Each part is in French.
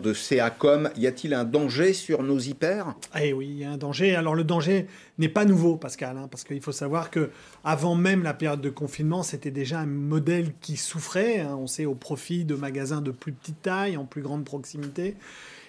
de CACOM. Y a-t-il un danger sur nos hyper? Eh oui, il y a un danger. Alors le danger n'est pas nouveau, Pascal, hein, parce qu'il faut savoir que avant même la période de confinement, c'était déjà un modèle qui souffrait, hein, on sait, au profit de magasins de plus petite taille, en plus grande proximité.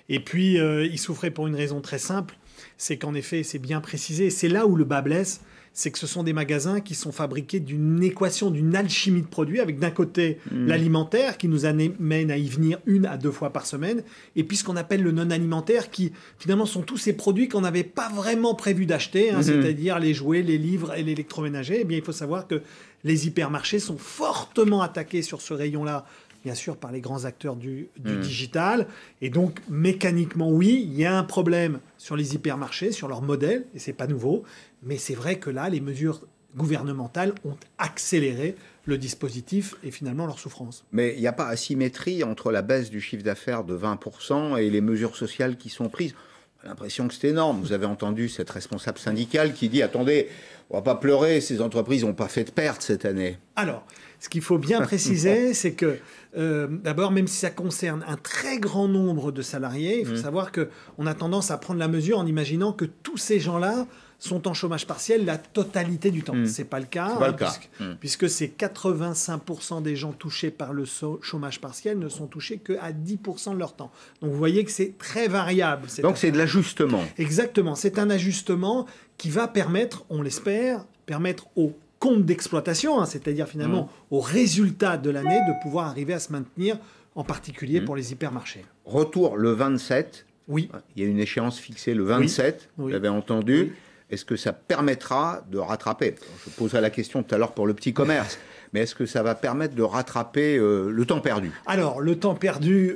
Et puis, il souffrait pour une raison très simple, c'est qu'en effet, c'est bien précisé, c'est là où le bas blesse, c'est que ce sont des magasins qui sont fabriqués d'une équation, d'une alchimie de produits, avec d'un côté l'alimentaire, qui nous amène à y venir 1 à 2 fois par semaine, et puis ce qu'on appelle le non-alimentaire, qui finalement sont tous ces produits qu'on n'avait pas vraiment prévu d'acheter, hein, c'est-à-dire les jouets, les livres et l'électroménager. Eh bien, il faut savoir que les hypermarchés sont fortement attaqués sur ce rayon-là, bien sûr par les grands acteurs du digital. Et donc, mécaniquement, oui, il y a un problème sur les hypermarchés, sur leur modèle, et c'est pas nouveau. Mais c'est vrai que là, les mesures gouvernementales ont accéléré le dispositif et finalement leur souffrance. Mais il n'y a pas asymétrie entre la baisse du chiffre d'affaires de 20% et les mesures sociales qui sont prises. On a l'impression que c'est énorme. Vous avez entendu cette responsable syndicale qui dit « Attendez, on ne va pas pleurer, ces entreprises n'ont pas fait de pertes cette année. » Alors, ce qu'il faut bien préciser, c'est que, d'abord, même si ça concerne un très grand nombre de salariés, il faut savoir qu'on a tendance à prendre la mesure en imaginant que tous ces gens-là sont en chômage partiel la totalité du temps. Ce n'est pas le cas, puisque c'est 85% des gens touchés par le chômage partiel ne sont touchés qu'à 10% de leur temps. Donc vous voyez que c'est très variable. Donc c'est de l'ajustement. Exactement, c'est un ajustement qui va permettre, on l'espère, permettre aux comptes d'exploitation, hein, c'est-à-dire finalement aux résultats de l'année, de pouvoir arriver à se maintenir, en particulier pour les hypermarchés. Retour le 27. Oui. Il y a une échéance fixée le 27, vous l'avez entendu. Oui. Est-ce que ça permettra de rattraper? Je poserai la question tout à l'heure pour le petit commerce, mais est-ce que ça va permettre de rattraper le temps perdu? Alors, le temps perdu...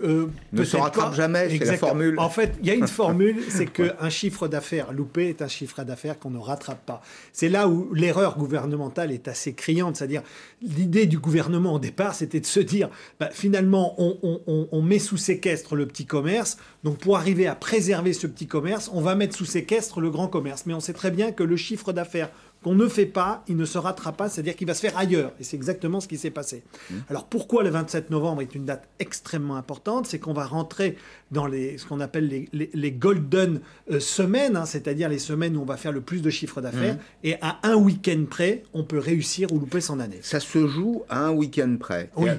ne se rattrape jamais, c'est la formule. En fait, il y a une formule, c'est qu'un chiffre d'affaires loupé est un chiffre d'affaires qu'on ne rattrape pas. C'est là où l'erreur gouvernementale est assez criante, c'est-à-dire l'idée du gouvernement au départ, c'était de se dire, finalement, on met sous séquestre le petit commerce, donc pour arriver à préserver ce petit commerce, on va mettre sous séquestre le grand commerce. Mais on sait très bien que le chiffre d'affaires qu'on ne fait pas, il ne se rattrape pas, c'est-à-dire qu'il va se faire ailleurs. Et c'est exactement ce qui s'est passé. Alors pourquoi le 27 novembre est une date extrêmement importante? C'est qu'on va rentrer dans ce qu'on appelle les golden semaines, hein, c'est-à-dire les semaines où on va faire le plus de chiffre d'affaires. Et à un week-end près, on peut réussir ou louper son année. Ça se joue à un week-end près. Oui.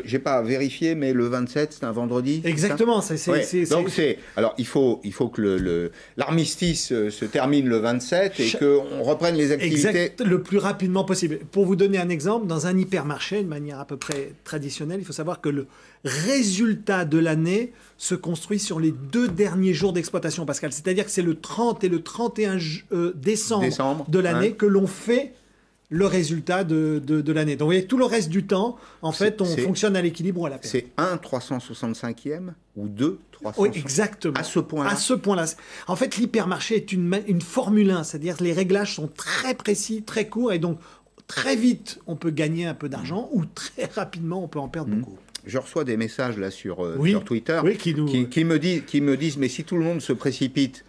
J'ai pas vérifié, mais le 27, c'est un vendredi. Exactement. Donc alors il faut que l'armistice se termine le 27 et qu'on reprenne les activités. Exact, le plus rapidement possible. Pour vous donner un exemple, dans un hypermarché, de manière à peu près traditionnelle, il faut savoir que le résultat de l'année se construit sur les 2 derniers jours d'exploitation, Pascal. C'est-à-dire que c'est le 30 et le 31 décembre de l'année que l'on fait le résultat de l'année. Donc, vous voyez, tout le reste du temps, en fait, on fonctionne à l'équilibre ou à la perte. C'est 1 365e ou 2 365e? Oui, exactement. À ce point-là? À ce point-là. En fait, l'hypermarché est une Formule 1, c'est-à-dire que les réglages sont très précis, très courts, et donc, très vite, on peut gagner un peu d'argent, ou très rapidement, on peut en perdre beaucoup. Je reçois des messages là sur Twitter qui me disent, mais si tout le monde se précipite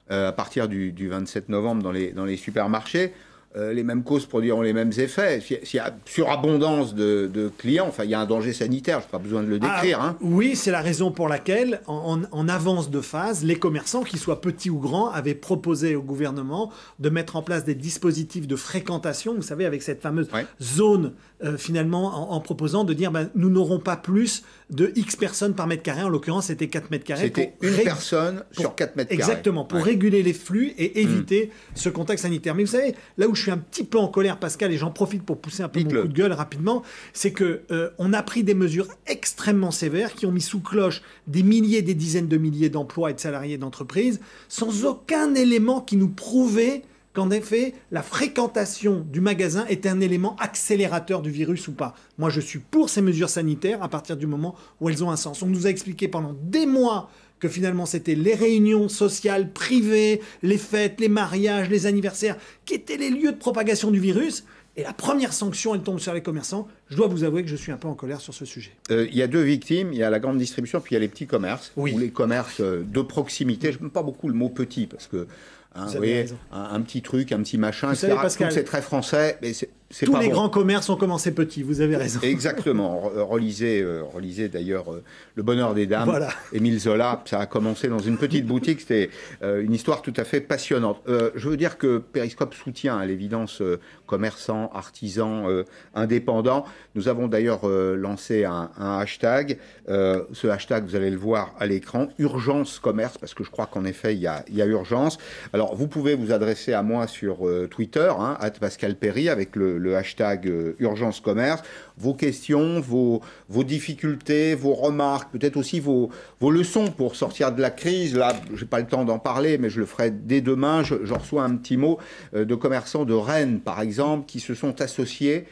à partir du 27 novembre dans les supermarchés, les mêmes causes produiront les mêmes effets. S'il y a surabondance de clients, enfin, il y a un danger sanitaire, je n'ai pas besoin de le décrire. Oui, c'est la raison pour laquelle, en avance de phase, les commerçants, qu'ils soient petits ou grands, avaient proposé au gouvernement de mettre en place des dispositifs de fréquentation, vous savez, avec cette fameuse zone, finalement, en proposant de dire, nous n'aurons pas plus de X personnes par mètre carré. En l'occurrence, c'était 4 mètres carrés. C'était une personne sur 4 mètres carrés. Exactement, pour réguler les flux et éviter ce contexte sanitaire. Mais vous savez, là où je suis un petit peu en colère, Pascal, et j'en profite pour pousser un peu mon coup de gueule rapidement, c'est qu'on a pris des mesures extrêmement sévères qui ont mis sous cloche des milliers, des dizaines de milliers d'emplois et de salariés d'entreprises, sans aucun élément qui nous prouvait qu'en effet, la fréquentation du magasin était un élément accélérateur du virus ou pas. Moi, je suis pour ces mesures sanitaires à partir du moment où elles ont un sens. On nous a expliqué pendant des mois que finalement, c'était les réunions sociales privées, les fêtes, les mariages, les anniversaires, qui étaient les lieux de propagation du virus. Et la première sanction, elle tombe sur les commerçants. Je dois vous avouer que je suis un peu en colère sur ce sujet. Il y a 2 victimes. Il y a la grande distribution, puis il y a les petits commerces, ou les commerces de proximité. Je n'aime pas beaucoup le mot petit, parce que vous voyez, un petit truc, un petit machin, etc. C'est très français, mais Tous les grands commerces ont commencé petits, vous avez raison. Exactement. Relisez d'ailleurs Le Bonheur des Dames, voilà. Émile Zola. Ça a commencé dans une petite boutique. C'était une histoire tout à fait passionnante. Je veux dire que Periscope soutient à l'évidence commerçants, artisans, indépendants. Nous avons d'ailleurs lancé un hashtag. Ce hashtag, vous allez le voir à l'écran, Urgence Commerce, parce que je crois qu'en effet, il y a urgence. Alors, vous pouvez vous adresser à moi sur Twitter, @PascalPéry, avec le hashtag Urgence Commerce. Vos questions, vos difficultés, vos remarques, peut-être aussi vos leçons pour sortir de la crise. Là, je n'ai pas le temps d'en parler, mais je le ferai dès demain. Je reçois un petit mot de commerçants de Rennes, par exemple, qui se sont associés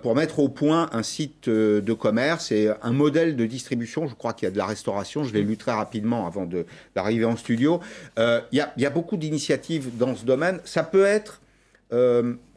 pour mettre au point un site de commerce et un modèle de distribution. Je crois qu'il y a de la restauration. Je l'ai lu très rapidement avant d'arriver en studio. Il y a beaucoup d'initiatives dans ce domaine. Ça peut être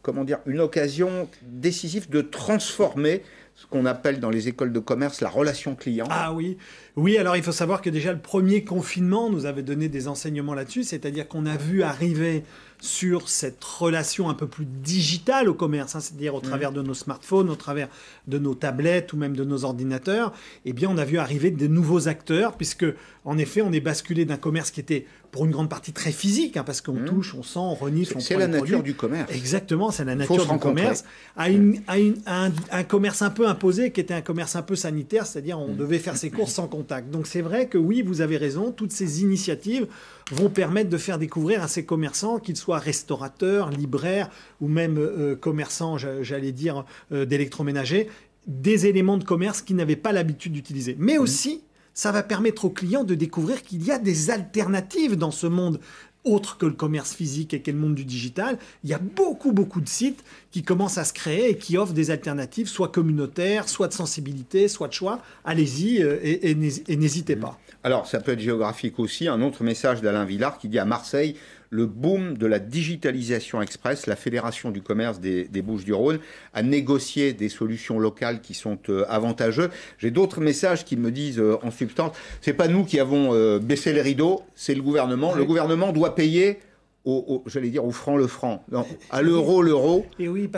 comment dire, une occasion décisive de transformer ce qu'on appelle dans les écoles de commerce la relation client. Ah oui, oui. Alors il faut savoir que déjà le premier confinement nous avait donné des enseignements là-dessus, c'est-à-dire qu'on a vu arriver sur cette relation un peu plus digitale au commerce, c'est-à-dire au travers de nos smartphones, au travers de nos tablettes ou même de nos ordinateurs, eh bien on a vu arriver de nouveaux acteurs, puisque en effet on est basculé d'un commerce qui était pour une grande partie très physique, parce qu'on touche, on sent, on renifle, on prend les produits. C'est la nature du commerce. Exactement, c'est la nature du commerce. À un commerce un peu imposé, qui était un commerce un peu sanitaire, c'est-à-dire on devait faire ses courses sans contact. Donc c'est vrai que oui, vous avez raison, toutes ces initiatives vont permettre de faire découvrir à ces commerçants, qu'ils soient restaurateurs, libraires ou même commerçants, j'allais dire, d'électroménager, des éléments de commerce qu'ils n'avaient pas l'habitude d'utiliser. Mais aussi, ça va permettre aux clients de découvrir qu'il y a des alternatives dans ce monde autre que le commerce physique et qu'est le monde du digital. Il y a beaucoup de sites qui commencent à se créer et qui offrent des alternatives, soit communautaires, soit de sensibilité, soit de choix. Allez-y et n'hésitez pas. Alors, ça peut être géographique aussi. Un autre message d'Alain Villard qui dit à Marseille, le boom de la digitalisation express, la Fédération du commerce des Bouches-du-Rhône a négocié des solutions locales qui sont avantageuses. J'ai d'autres messages qui me disent en substance, c'est pas nous qui avons baissé les rideaux, c'est le gouvernement. Oui. Le gouvernement doit payer j'allais dire au franc le franc, non, à l'euro l'euro. Et oui,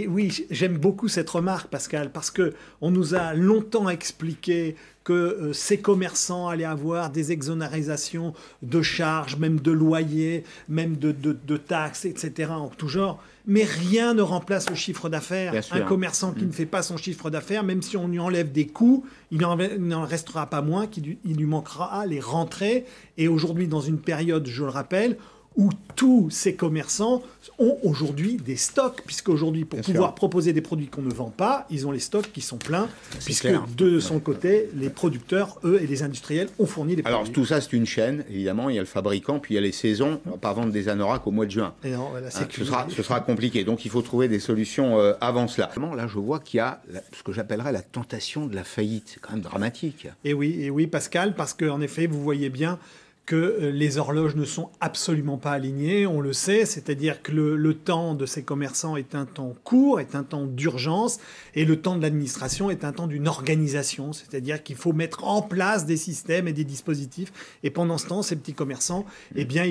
oui, j'aime beaucoup cette remarque, Pascal, parce que on nous a longtemps expliqué que ces commerçants allaient avoir des exonérisations de charges, même de loyers, même de taxes, etc. en tout genre. Mais rien ne remplace le chiffre d'affaires. Un commerçant qui ne fait pas son chiffre d'affaires, même si on lui enlève des coûts, il n'en restera pas moins, il lui manquera les rentrées. Et aujourd'hui, dans une période, je le rappelle, où tous ces commerçants ont aujourd'hui des stocks, puisqu'aujourd'hui, pour pouvoir proposer des produits qu'on ne vend pas, ils ont les stocks qui sont pleins, puisque de son côté, les producteurs, eux, et les industriels ont fourni les produits. Alors tout ça, c'est une chaîne, évidemment, il y a le fabricant, puis il y a les saisons, on ne va pas vendre des anoraks au mois de juin. Et non, voilà, ce sera compliqué, donc il faut trouver des solutions avant cela. Là, je vois qu'il y a ce que j'appellerais la tentation de la faillite, c'est quand même dramatique. Et oui, Pascal, parce qu'en effet, vous voyez bien que les horloges ne sont absolument pas alignées, on le sait, c'est-à-dire que le temps de ces commerçants est un temps court, est un temps d'urgence, et le temps de l'administration est un temps d'une organisation, c'est-à-dire qu'il faut mettre en place des systèmes et des dispositifs, et pendant ce temps, ces petits commerçants, eh bien,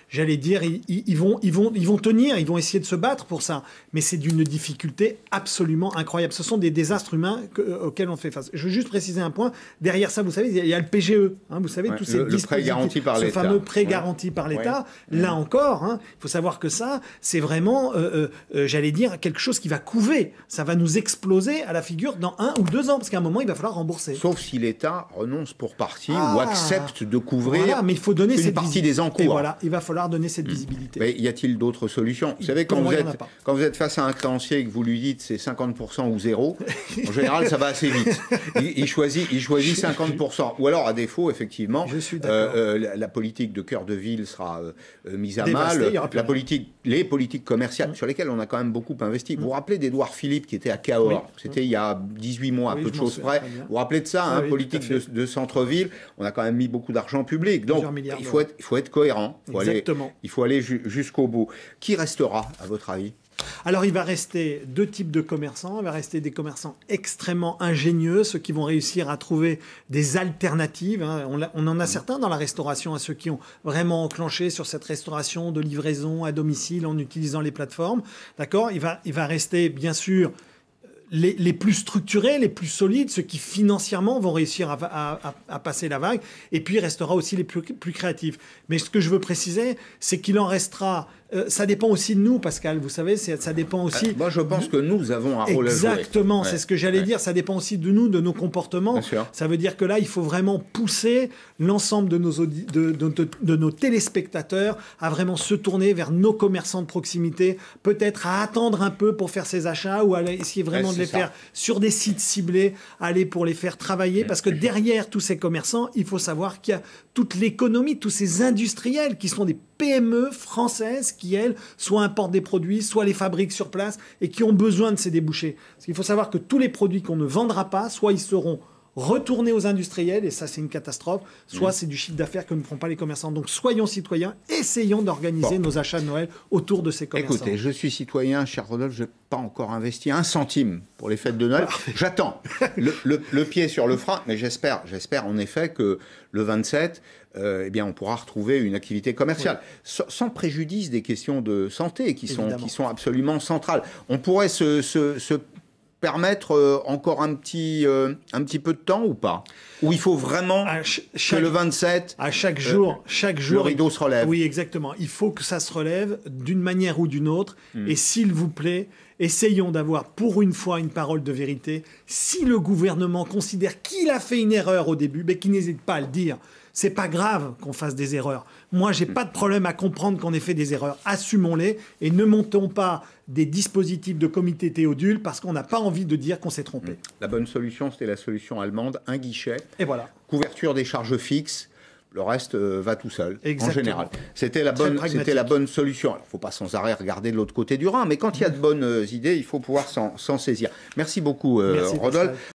j'allais dire, ils vont tenir, ils vont essayer de se battre pour ça, mais c'est d'une difficulté absolument incroyable. Ce sont des désastres humains auxquels on fait face. Je veux juste préciser un point, derrière ça, vous savez, il y a le PGE, vous savez, tous ces dispositifs, ce fameux prêt garanti par l'État, là encore, il faut savoir que ça, c'est vraiment, j'allais dire, quelque chose qui va couver. Ça va nous exploser à la figure dans 1 ou 2 ans, parce qu'à un moment, il va falloir rembourser. Sauf si l'État renonce pour partie ou accepte de couvrir mais il faut donner une partie des encours. Et voilà, il va falloir donner cette visibilité. Mais y a-t-il d'autres solutions? Vous savez, quand vous êtes face à un créancier et que vous lui dites c'est 50% ou 0, en général, ça va assez vite. Il choisit 50%. Ou alors, à défaut, effectivement, je suis d'accord. La politique de cœur de ville sera mise à mal. Les politiques commerciales, sur lesquelles on a quand même beaucoup investi. Vous vous rappelez d'Édouard Philippe qui était à Cahors? C'était il y a 18 mois, à peu de choses près. Vous vous rappelez de ça, politique de centre-ville? On a quand même mis beaucoup d'argent public. Donc, il faut être cohérent. Il faut aller jusqu'au bout. Qui restera, à votre avis? Alors, il va rester deux types de commerçants. Il va rester des commerçants extrêmement ingénieux, ceux qui vont réussir à trouver des alternatives. On en a certains dans la restauration, à ceux qui ont vraiment enclenché sur cette restauration de livraison à domicile en utilisant les plateformes. D'accord ? Il va rester, bien sûr, les plus structurés, les plus solides, ceux qui financièrement vont réussir à passer la vague. Et puis, il restera aussi les plus créatifs. Mais ce que je veux préciser, c'est qu'il en restera... ça dépend aussi de nous, Pascal, vous savez, ça dépend aussi... Moi, je pense que nous avons un rôle à jouer. Exactement, c'est ce que j'allais dire. Ça dépend aussi de nous, de nos comportements. Ça veut dire que là, il faut vraiment pousser l'ensemble de nos téléspectateurs à vraiment se tourner vers nos commerçants de proximité, peut-être à attendre un peu pour faire ses achats ou à essayer vraiment de les faire sur des sites ciblés, aller pour les faire travailler. Parce que derrière tous ces commerçants, il faut savoir qu'il y a toute l'économie, tous ces industriels qui sont des PME françaises qui, elles, soit importent des produits, soit les fabriquent sur place et qui ont besoin de ces débouchés. Parce qu'il faut savoir que tous les produits qu'on ne vendra pas, soit ils seront retournés aux industriels, et ça c'est une catastrophe, soit c'est du chiffre d'affaires que ne font pas les commerçants. Donc soyons citoyens, essayons d'organiser nos achats de Noël autour de ces commerçants. Écoutez, je suis citoyen, cher Rodolphe, je n'ai pas encore investi un centime pour les fêtes de Noël. J'attends le pied sur le frein, mais j'espère en effet que le 27, eh bien, on pourra retrouver une activité commerciale, sans préjudice des questions de santé qui sont absolument centrales. On pourrait se permettre encore un petit peu de temps ou pas? Ou il faut vraiment que le 27, à chaque jour, le rideau se relève? Oui, exactement. Il faut que ça se relève d'une manière ou d'une autre. Et s'il vous plaît, essayons d'avoir pour une fois une parole de vérité. Si le gouvernement considère qu'il a fait une erreur au début, mais qu'il n'hésite pas à le dire. C'est pas grave qu'on fasse des erreurs. Moi, j'ai pas de problème à comprendre qu'on ait fait des erreurs. Assumons-les et ne montons pas des dispositifs de comité Théodule parce qu'on n'a pas envie de dire qu'on s'est trompé. La bonne solution, c'était la solution allemande, un guichet. Et voilà. Couverture des charges fixes. Le reste va tout seul, Exactement. En général. C'était la bonne solution. Il ne faut pas sans arrêt regarder de l'autre côté du Rhin, mais quand il y a de bonnes idées, il faut pouvoir s'en saisir. Merci beaucoup, Rodolphe.